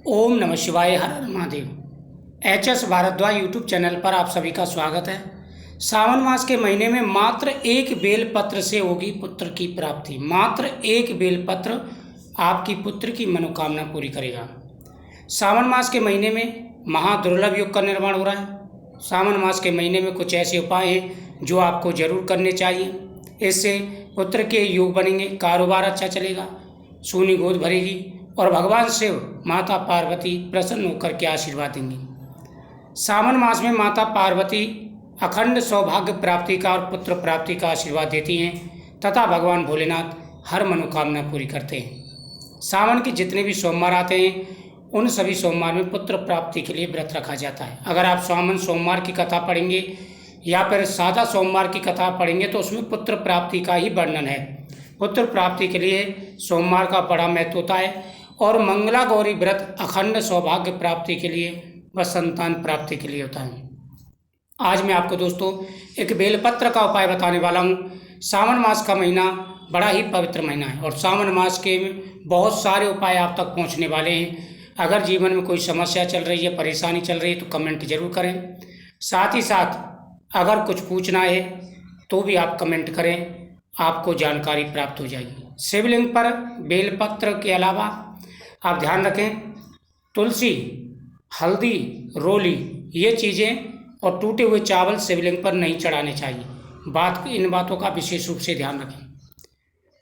ओम नमः शिवाय, हर हर Mahadev. HS Bhardwaj YouTube channel पर आप सभी का स्वागत है। सावन मास के महीने में मात्र एक बेलपत्र से होगी पुत्र की प्राप्ति। मात्र एक बेलपत्र आपकी पुत्र की मनोकामना पूरी करेगा। सावन मास के महीने में महादुर्लभ योग का निर्माण हो रहा है। सावन मास के महीने में कुछ ऐसे उपाय हैं जो आपको जरूर करने चाहिए। इससे पुत्र के योग बनेंगे, कारोबार अच्छा चलेगा, सोनी गोद भरेगी और भगवान शिव माता पार्वती प्रसन्न होकर के आशीर्वाद देंगी। सावन मास में माता पार्वती अखंड सौभाग्य प्राप्ति का और पुत्र प्राप्ति का आशीर्वाद देती हैं तथा भगवान भोलेनाथ हर मनोकामना पूरी करते हैं। सावन के जितने भी सोमवार आते हैं उन सभी सोमवार में पुत्र प्राप्ति के लिए व्रत रखा जाता है। अगर आप सावन सोमवार की कथा पढ़ेंगे या फिर सादा सोमवार की कथा पढ़ेंगे तो उसमें पुत्र प्राप्ति का ही वर्णन है। पुत्र प्राप्ति के लिए सोमवार का बड़ा महत्व होता है और मंगला गौरी व्रत अखंड सौभाग्य प्राप्ति के लिए व संतान प्राप्ति के लिए होता है। आज मैं आपको दोस्तों एक बेलपत्र का उपाय बताने वाला हूँ। सावन मास का महीना बड़ा ही पवित्र महीना है और सावन मास के बहुत सारे उपाय आप तक पहुँचने वाले हैं। अगर जीवन में कोई समस्या चल रही है, परेशानी चल रही है तो कमेंट जरूर करें। साथ ही साथ अगर कुछ पूछना है तो भी आप कमेंट करें, आपको जानकारी प्राप्त हो जाएगी। शिवलिंग पर बेलपत्र के अलावा आप ध्यान रखें, तुलसी, हल्दी, रोली ये चीज़ें और टूटे हुए चावल शिवलिंग पर नहीं चढ़ाने चाहिए। इन बातों का विशेष रूप से ध्यान रखें।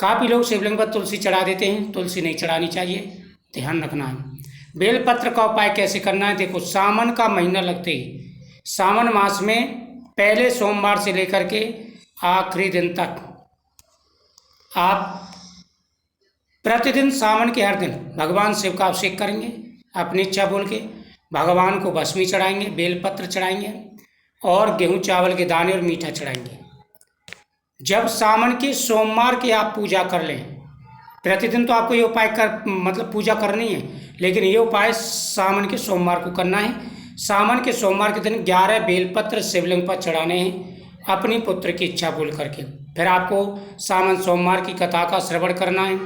काफ़ी लोग शिवलिंग पर तुलसी चढ़ा देते हैं, तुलसी नहीं चढ़ानी चाहिए, ध्यान रखना है। बेलपत्र का उपाय कैसे करना है, देखो सावन का महीना लगते ही सावन मास में पहले सोमवार से लेकर के आखिरी दिन तक आप प्रतिदिन सावन के हर दिन भगवान शिव का अभिषेक करेंगे। अपनी इच्छा बोल के भगवान को भस्मी चढ़ाएंगे, बेलपत्र चढ़ाएंगे और गेहूं चावल के दाने और मीठा चढ़ाएंगे। जब सावन के सोमवार की आप पूजा कर लें, प्रतिदिन तो आपको ये उपाय पूजा करनी है, लेकिन ये उपाय सावन के सोमवार को करना है। सावन के सोमवार के दिन 11 बेलपत्र शिवलिंग पर चढ़ाने हैं अपनी पुत्र की इच्छा बोल करके। फिर आपको सावन सोमवार की कथा का श्रवण करना है,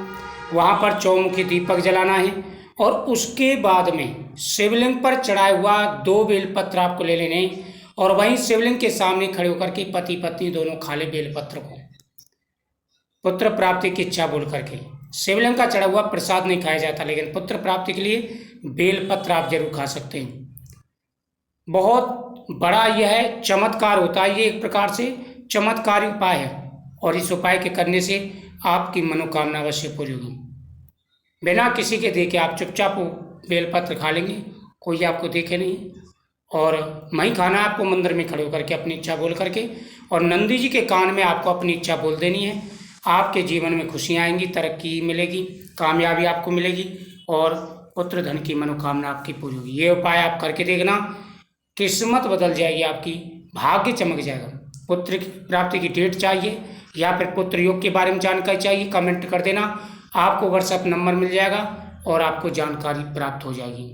वहाँ पर चौमुखी दीपक जलाना है और उसके बाद में शिवलिंग पर चढ़ाया हुआ 2 बेलपत्र आपको ले लेने हैं और वहीं शिवलिंग के सामने खड़े होकर के पति पत्नी दोनों खा ले बेलपत्र को, पुत्र प्राप्ति की इच्छा बोल करके। शिवलिंग का चढ़ा हुआ प्रसाद नहीं खाया जाता, लेकिन पुत्र प्राप्ति के लिए बेलपत्र आप जरूर खा सकते हैं। बहुत बड़ा यह चमत्कार होता है, ये एक प्रकार से चमत्कारी उपाय है और इस उपाय के करने से आपकी मनोकामना अवश्य पूरी होगी। बिना किसी के देखे आप चुपचाप बेलपत्र खा लेंगे, कोई आपको देखे नहीं, और वहीं खाना है आपको मंदिर में खड़े होकर के अपनी इच्छा बोल करके, और नंदी जी के कान में आपको अपनी इच्छा बोल देनी है। आपके जीवन में खुशियाँ आएंगी, तरक्की मिलेगी, कामयाबी आपको मिलेगी और पुत्र धन की मनोकामना आपकी पूरी होगी। ये उपाय आप करके देखना, किस्मत बदल जाएगी आपकी, भाग्य चमक जाएगा। पुत्र की प्राप्ति की डेट चाहिए या फिर पुत्र योग के बारे में जानकारी चाहिए, कमेंट कर देना, आपको व्हाट्सएप नंबर मिल जाएगा और आपको जानकारी प्राप्त हो जाएगी।